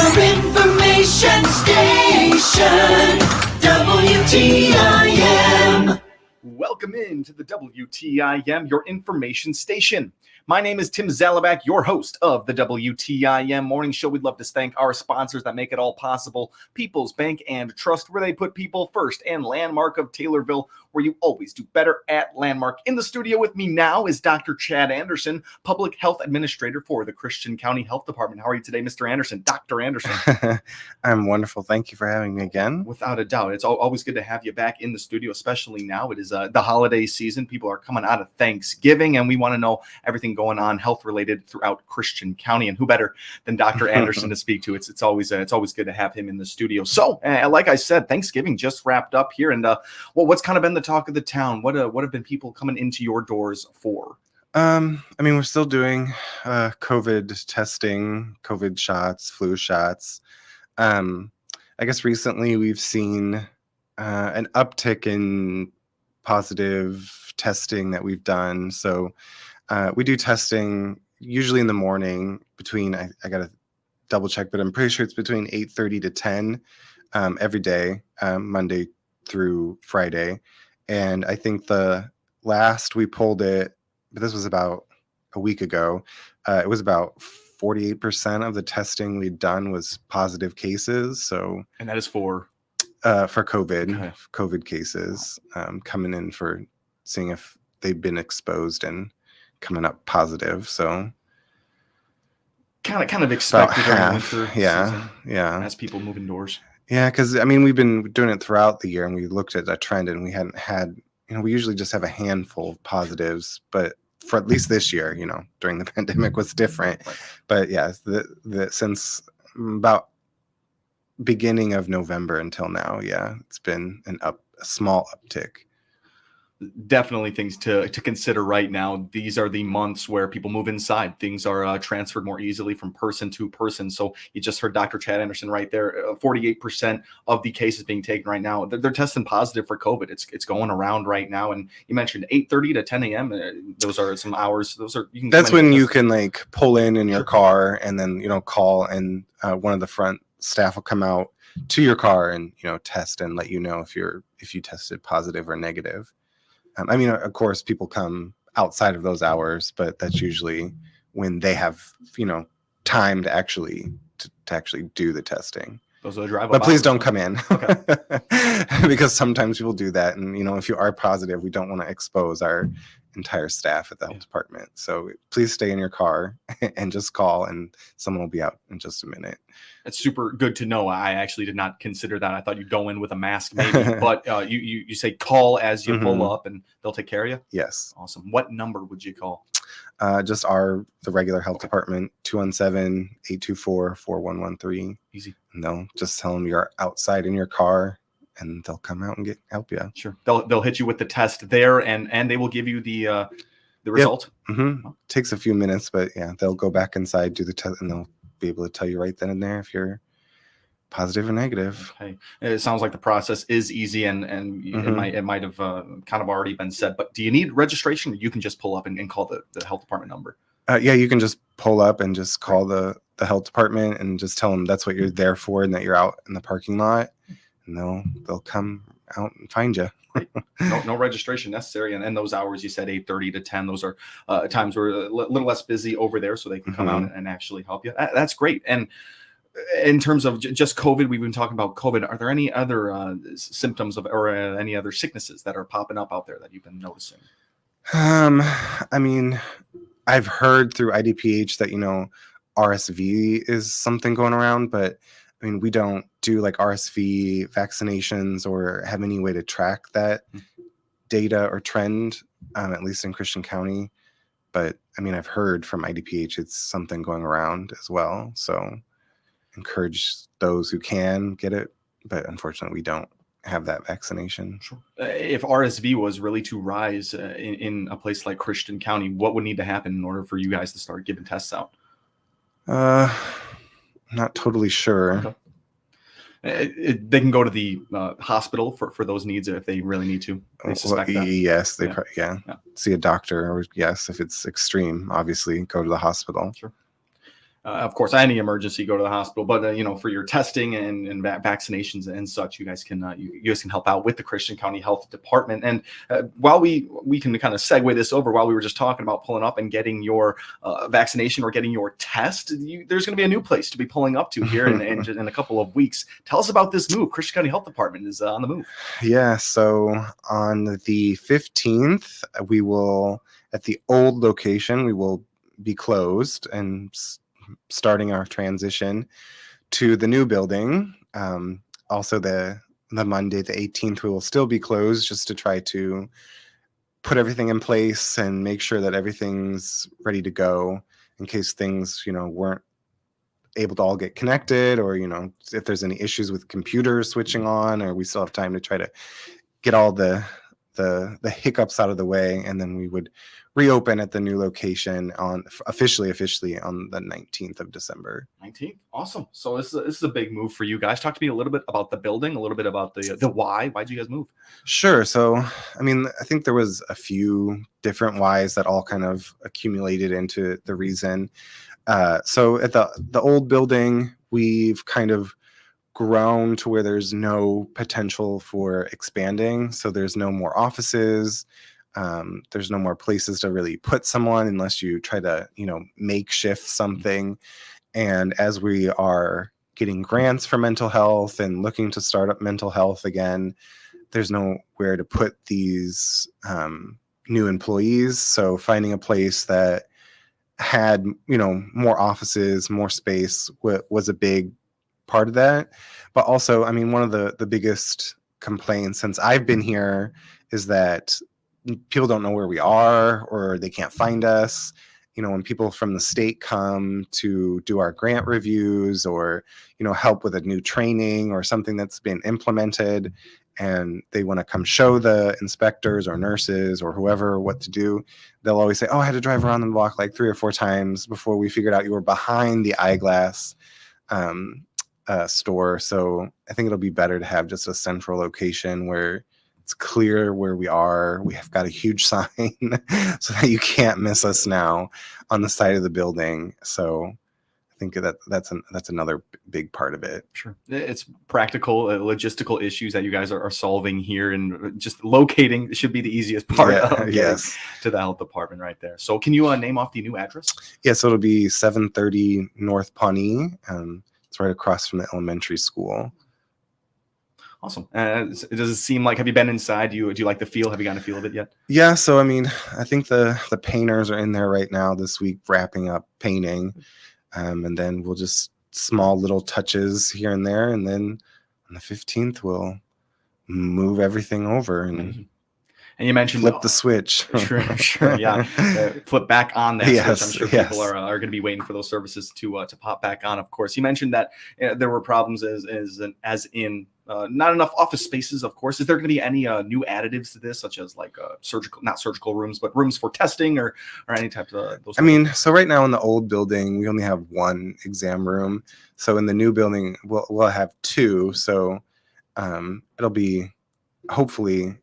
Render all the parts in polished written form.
Your information station, WTIM. Welcome into the WTIM, your information station. My name is Tim Zalabak, your host of the WTIM Morning Show. We'd love to thank our sponsors that make it all possible. People's Bank and Trust, where they put people first, and Landmark of Taylorville, where you always do better at Landmark. In the studio with me now is Dr. Chad Anderson, Public Health Administrator for the Christian County Health Department. How are you today, Mr. Anderson? Dr. Anderson. I'm wonderful. Thank you for having me again. Without a doubt. It's always good to have you back in the studio, especially now. It is the holiday season. People are coming out of Thanksgiving, and we want to know everything going on health-related throughout Christian County. And who better than Dr. Anderson to speak to? It's always good to have him in the studio. So, like I said, Thanksgiving just wrapped up here, and what's kind of been the talk of the town? What have been people coming into your doors for? We're still doing COVID testing, COVID shots, flu shots. I guess recently we've seen an uptick in positive testing that we've done. So we do testing usually in the morning between, I got to double check, but I'm pretty sure it's between 8:30 to 10 every day, Monday through Friday. And I think the last we pulled it, but this was about a week ago, it was about 48% of the testing we'd done was positive cases. So, and that is for COVID, okay. COVID cases coming in for seeing if they've been exposed and coming up positive. So kind of expected during the winter season, as people move indoors. Yeah, because we've been doing it throughout the year, and we looked at a trend, and we hadn't had, we usually just have a handful of positives, but for at least this year, during the pandemic was different. Right. But yeah, since about beginning of November until now, it's been a small uptick. Definitely things to consider right now. These are the months where people move inside. Things are transferred more easily from person to person. So you just heard Dr. Chad Anderson right there. 48% of the cases being taken right now, they're testing positive for COVID. It's going around right now. And you mentioned 8:30 to 10 a.m. Those are some hours. That's when you can like pull in your car and then call, and one of the front staff will come out to your car and test and let you know if you tested positive or negative. Of course, people come outside of those hours, but that's usually when they have, time to actually do the testing. Those are the drive-up But please hours, don't come in. Okay. Because sometimes people do that. And, if you are positive, we don't want to expose our entire staff at the health department. So please stay in your car and just call, and someone will be out in just a minute. That's super good to know. I actually did not consider that. I thought you'd go in with a mask maybe, but you say call as you pull up, and they'll take care of you? Yes. Awesome. What number would you call? Just the regular health department, 217-824-4113. Easy. And they'll just tell them you're outside in your car, and they'll come out and help you. Sure. They'll hit you with the test there, and they will give you the result. Yep. Mm-hmm. Takes a few minutes, but they'll go back inside, do the test, and they'll be able to tell you right then and there if you're positive or negative. Okay. It sounds like the process is easy, and it might have kind of already been said. But do you need registration, or you can just pull up and call the health department number? You can just pull up and just call the health department and just tell them that's what you're there for, and that you're out in the parking lot, and they'll come out and find you. No registration necessary. And those hours you said, 8:30 to 10, those are times we're a little less busy over there, so they can come out and actually help you. That's great. And in terms of just COVID, we've been talking about COVID. Are there any other symptoms or any other sicknesses that are popping up out there that you've been noticing? I've heard through IDPH that RSV is something going around, but we don't do like RSV vaccinations or have any way to track that data or trend, at least in Christian County. But I've heard from IDPH it's something going around as well. So encourage those who can get it, but unfortunately we don't have that vaccination. Sure. If RSV was really to rise in a place like Christian County, what would need to happen in order for you guys to start giving tests out? Not totally sure. Okay. They can go to the hospital for those needs if they really need to. They suspect that. Yes, see a doctor, or if it's extreme, obviously go to the hospital. Sure. Of course, any emergency, go to the hospital. But for your testing and vaccinations and such, you guys can you guys can help out with the Christian County Health Department. And while we can kind of segue this over, while we were just talking about pulling up and getting your vaccination or getting your test, there's going to be a new place to be pulling up to here in a couple of weeks. Tell us about this move. Christian County Health Department is on the move. Yeah, so on the 15th, we will, at the old location, we will be closed and starting our transition to the new building. Also, the Monday, the 18th, we will still be closed just to try to put everything in place and make sure that everything's ready to go in case things, weren't able to all get connected, or if there's any issues with computers switching on, or we still have time to try to get all the hiccups out of the way, and then we would reopen at the new location officially on the 19th of December. 19th, awesome. So this is a big move for you guys. Talk to me a little bit about the building, a little bit about the why. Why'd you guys move? Sure. So I think there was a few different whys that all kind of accumulated into the reason. So at the old building, we've kind of grown to where there's no potential for expanding. So there's no more offices. There's no more places to really put someone unless you try to, makeshift something. And as we are getting grants for mental health and looking to start up mental health again, there's nowhere to put these new employees. So finding a place that had, more offices, more space was a big part of that. But also, one of the biggest complaints since I've been here is that people don't know where we are, or they can't find us. When people from the state come to do our grant reviews, or help with a new training or something that's been implemented, and they want to come show the inspectors or nurses or whoever what to do, they'll always say, "Oh, I had to drive around the block like 3 or 4 times before we figured out you were behind the eyeglass store." So I think it'll be better to have just a central location where it's clear where we are. We have got a huge sign so that you can't miss us now on the side of the building. So I think that's another big part of it. Sure. It's practical, logistical issues that you guys are solving here, and just locating should be the easiest part of getting to the health department right there. So can you name off the new address? Yeah, so it'll be 730 North Pawnee. It's right across from the elementary school. Awesome. Does it seem like, have you been inside? Do you like the feel? Have you gotten a feel of it yet? Yeah, so I think the painters are in there right now this week wrapping up painting. And then we'll just small little touches here and there. And then on the 15th, we'll move everything over and you mentioned flip the switch. Sure, yeah. Flip back on that Yes, switch. I'm sure people are going to be waiting for those services to pop back on. Of course, you mentioned that there were problems as in not enough office spaces. Of course, is there going to be any new additives to this, such as like not surgical rooms, but rooms for testing or any type of those? So right now in the old building, we only have 1 exam room. So in the new building, we'll have 2. So it'll be hopefully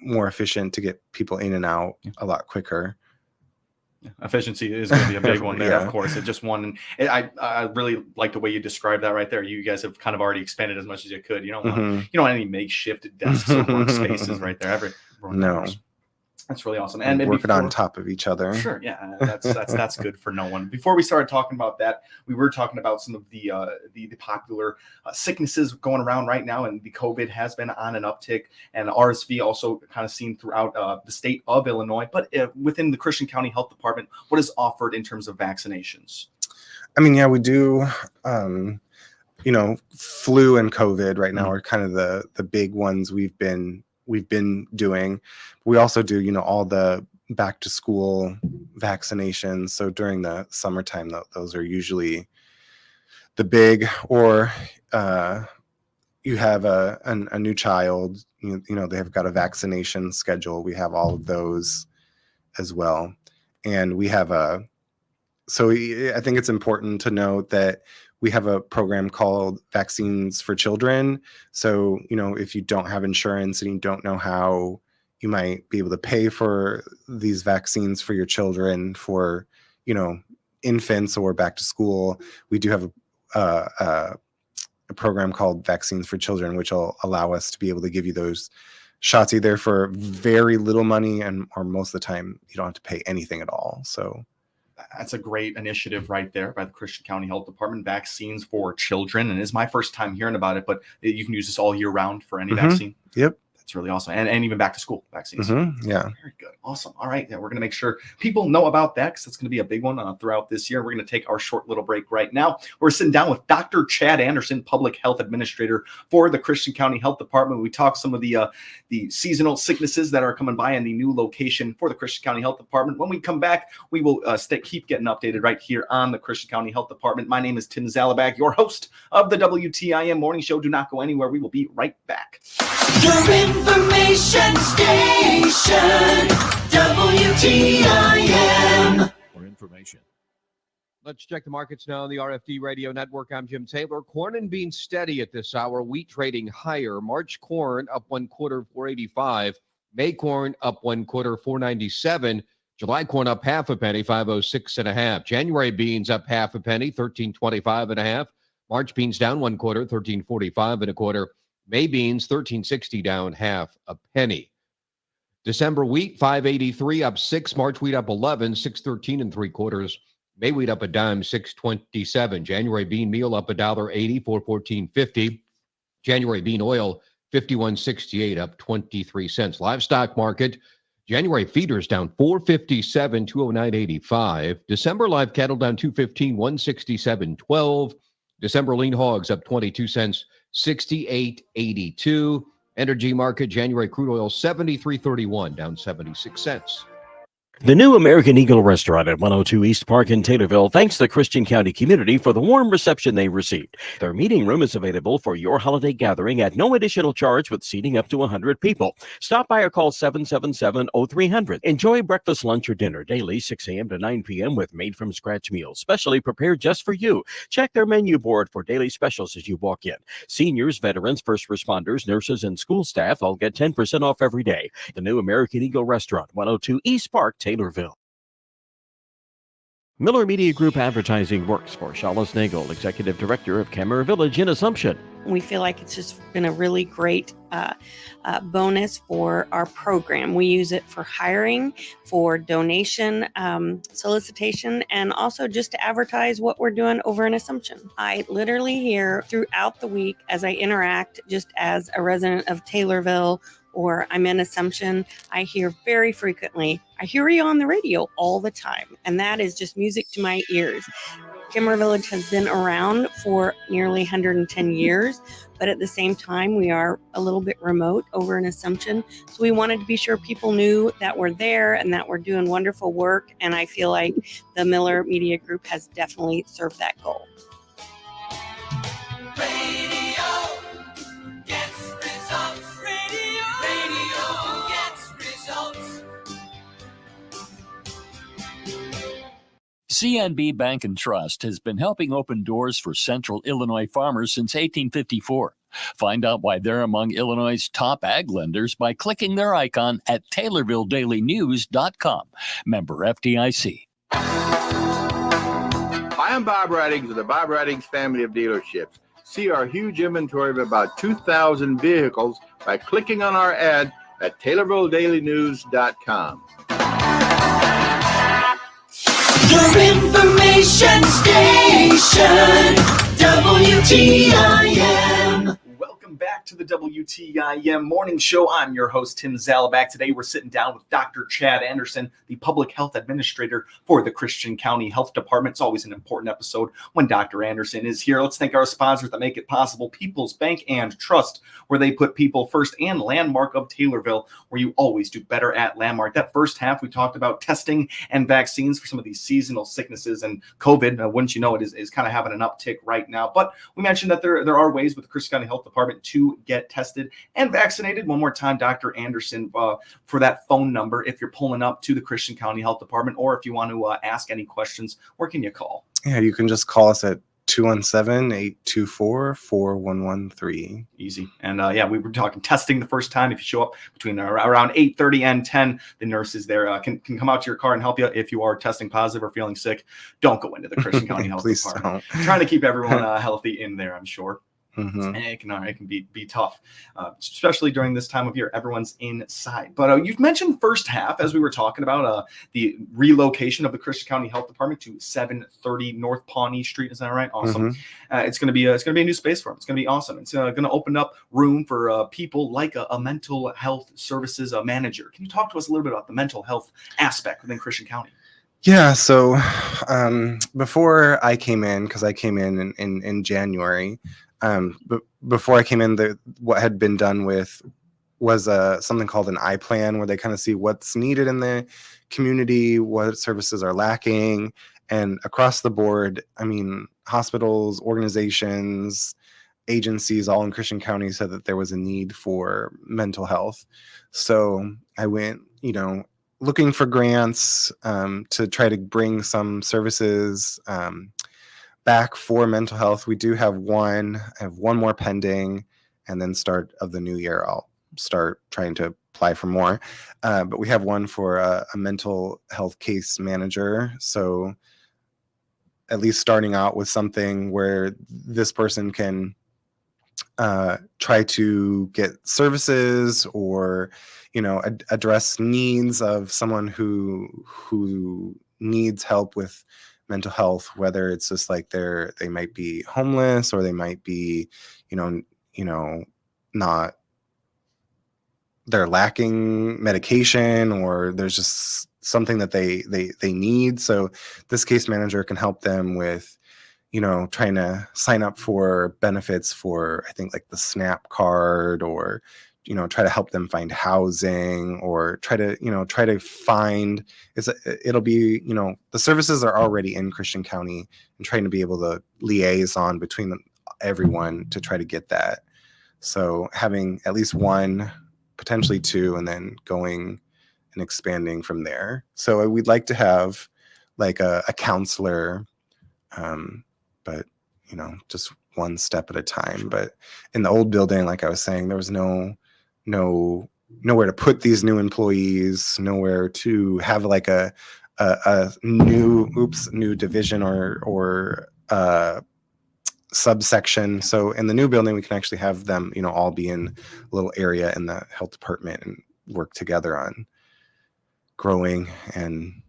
more efficient to get people in and out a lot quicker. Efficiency is going to be a big one there. Of course. It's just one. And I really like the way you described that right there. You guys have kind of already expanded as much as you could. You don't want any makeshift desks or workspaces right there. No. That's really awesome. And working on top of each other. Sure, yeah, that's good for no one. Before we started talking about that, we were talking about some of the popular sicknesses going around right now, and the COVID has been on an uptick, and RSV also kind of seen throughout the state of Illinois. But within the Christian County Health Department, what is offered in terms of vaccinations? We do. Flu and COVID right now are kind of the big ones we've been doing. We also do, all the back to school vaccinations. So during the summertime, those are usually the big, or you have a new child, they have got a vaccination schedule. We have all of those as well. And we have so I think it's important to note that we have a program called Vaccines for Children. So, if you don't have insurance and you don't know how you might be able to pay for these vaccines for your children for, infants or back to school, we do have a program called Vaccines for Children, which will allow us to be able to give you those shots either for very little money or most of the time you don't have to pay anything at all. So that's a great initiative right there by the Christian County Health Department, Vaccines for Children. And it's my first time hearing about it, but you can use this all year round for any vaccine. Yep. That's really awesome. And even back to school vaccines. Yeah. Very good. Awesome. All right. Yeah, we're going to make sure people know about that because it's going to be a big one throughout this year. We're going to take our short little break right now. We're sitting down with Dr. Chad Anderson, Public Health Administrator for the Christian County Health Department. We talk some of the seasonal sicknesses that are coming by in the new location for the Christian County Health Department. When we come back, we will keep getting updated right here on the Christian County Health Department. My name is Tim Zalabak, your host of the WTIM Morning Show. Do not go anywhere. We will be right back. Your information station, WTIM. For information. Let's check the markets now on the RFD Radio Network. I'm Jim Taylor. Corn and beans steady at this hour. Wheat trading higher. March corn up 1/4, 485. May corn up 1/4, 497. July corn up half a penny, 506.5. January beans up half a penny, 1325.5. March beans down 1/4, 1345.25. May beans, 1360 down half a penny. December wheat, 583 up 6. March wheat up 11, 613 3/4. May wheat up a dime, 627. January bean meal up $1.80, 414.50. January bean oil, 51.68 up 23 cents. Livestock market, January feeders down 457, 209.85. December live cattle down 215, 167.12. December lean hogs up 22 cents, 68.82. Energy market, January crude oil 73.31, down 76 cents. The new American Eagle restaurant at 102 East Park in Taylorville thanks the Christian County community for the warm reception they received. Their meeting room is available for your holiday gathering at no additional charge with seating up to 100 people. Stop by or call 777-0300. Enjoy breakfast, lunch, or dinner daily 6 a.m. to 9 p.m. with made-from-scratch meals, specially prepared just for you. Check their menu board for daily specials as you walk in. Seniors, veterans, first responders, nurses, and school staff all get 10% off every day. The new American Eagle restaurant, 102 East Park, Taylorville. Miller Media Group Advertising works for Shalas Nagel, Executive Director of Camera Village in Assumption. We feel like it's just been a really great bonus for our program. We use it for hiring, for donation, solicitation, and also just to advertise what we're doing over in Assumption. I literally hear throughout the week as I interact just as a resident of Taylorville or I'm in Assumption, I hear very frequently, I hear you on the radio all the time. And that is just music to my ears. Kimmer Village has been around for nearly 110 years, but at the same time, we are a little bit remote over in Assumption. So we wanted to be sure people knew that we're there and that we're doing wonderful work. And I feel like the Miller Media Group has definitely served that goal. CNB Bank and Trust has been helping open doors for Central Illinois farmers since 1854. Find out why they're among Illinois' top ag lenders by clicking their icon at TaylorvilleDailyNews.com. Member FDIC. Hi, I'm Bob Reddings of the Bob Reddings family of dealerships. See our huge inventory of about 2,000 vehicles by clicking on our ad at TaylorvilleDailyNews.com. Your information station, WTIM. Welcome back to the WTIM Morning Show. I'm your host, Tim Zalabak. Today we're sitting down with Dr. Chad Anderson, the Public Health Administrator for the Christian County Health Department. It's always an important episode when Dr. Anderson is here. Let's thank our sponsors that make it possible. People's Bank and Trust, where they put people first, and Landmark of Taylorville, where you always do better at Landmark. That first half, we talked about testing and vaccines for some of these seasonal sicknesses, and COVID, wouldn't you know it, is kind of having an uptick right now. But we mentioned that there are ways with the Christian County Health Department to get tested and vaccinated. One more time, Dr. Anderson, for that phone number, if you're pulling up to the Christian County Health Department, or if you want to ask any questions, where can you call? Yeah, you can just call us at 217-824-4113. Easy. And we were talking testing the first time. If you show up between around 8:30 and 10, the nurses there can come out to your car and help you if you are testing positive or feeling sick. Don't go into the Christian County Health Please Department. don't. Trying to keep everyone healthy in there, I'm sure. Mhm. And it can be tough, especially during this time of year. Everyone's inside. But you mentioned first half as we were talking about the relocation of the Christian County Health Department to 730 North Pawnee Street. Is that right? Awesome. It's going to be a new space for them. It's going to be awesome. It's going to open up room for people like a mental health services manager. Can you talk to us a little bit about the mental health aspect within Christian County? Yeah, so before I came in, because I came in January, but before I came in, what had been done with was something called an I plan, where they kind of see what's needed in the community, what services are lacking, and across the board, I mean, hospitals, organizations, agencies, all in Christian County said that there was a need for mental health. So I went, looking for grants to try to bring some services back for mental health. We do have one. I have one more pending, and then start of the new year, I'll start trying to apply for more. But we have one for a mental health case manager. So at least starting out with something where this person can try to get services or address needs of someone who needs help with mental health, whether it's just like they might be homeless, or they might be not, they're lacking medication, or there's just something that they need. So this case manager can help them with trying to sign up for benefits for, I think, like the SNAP card, or try to help them find housing, or try to find, it'll be, the services are already in Christian County, and trying to be able to liaison between everyone to try to get that. So having at least one, potentially two, and then going and expanding from there. So we'd like to have like a counselor, but just one step at a time. But in the old building, like I was saying, there was nowhere to put these new employees, nowhere to have like a new division or subsection. So in the new building, we can actually have them, all be in a little area in the health department and work together on growing and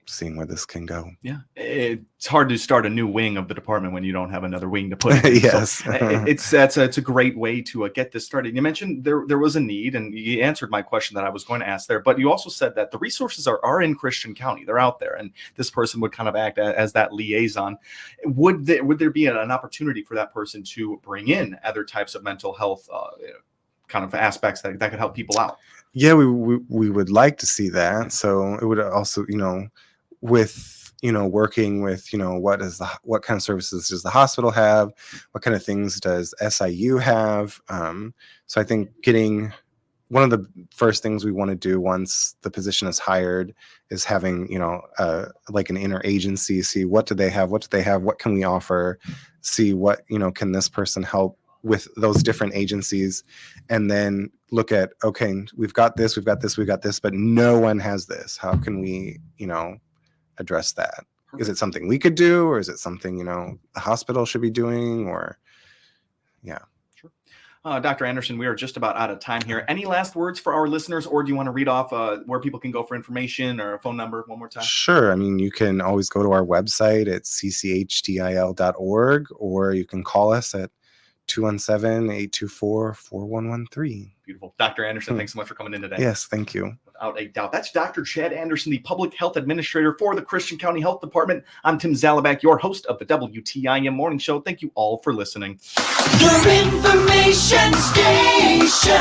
seeing where this can go. Yeah, it's hard to start a new wing of the department when you don't have another wing to put it in. Yes. So it's a great way to get this started. You mentioned there was a need, and you answered my question that I was going to ask there, but you also said that the resources are in Christian County. They're out there, and this person would kind of act as that liaison. Would there be an opportunity for that person to bring in other types of mental health kind of aspects that could help people out? Yeah, we would like to see that. So it would also, with working with what kind of services does the hospital have, what kind of things does SIU have. So I think getting one of the first things we want to do once the position is hired is having like an interagency, see what do they have, what can we offer, see what can this person help with those different agencies, and then look at, okay, we've got this, but no one has this. How can we address that? Is it something we could do, or is it something the hospital should be doing? Or Sure. Dr. Anderson, we are just about out of time here. Any last words for our listeners, or do you want to read off where people can go for information or a phone number one more time? Sure. I mean, you can always go to our website at cchdil.org, or you can call us at 217-824-4113. Beautiful. Dr. Anderson, thanks so much for coming in today. Yes, thank you. Without a doubt. That's Dr. Chad Anderson, the Public Health Administrator for the Christian County Health Department. I'm Tim Zalabak, your host of the WTIM Morning Show. Thank you all for listening. Your information station.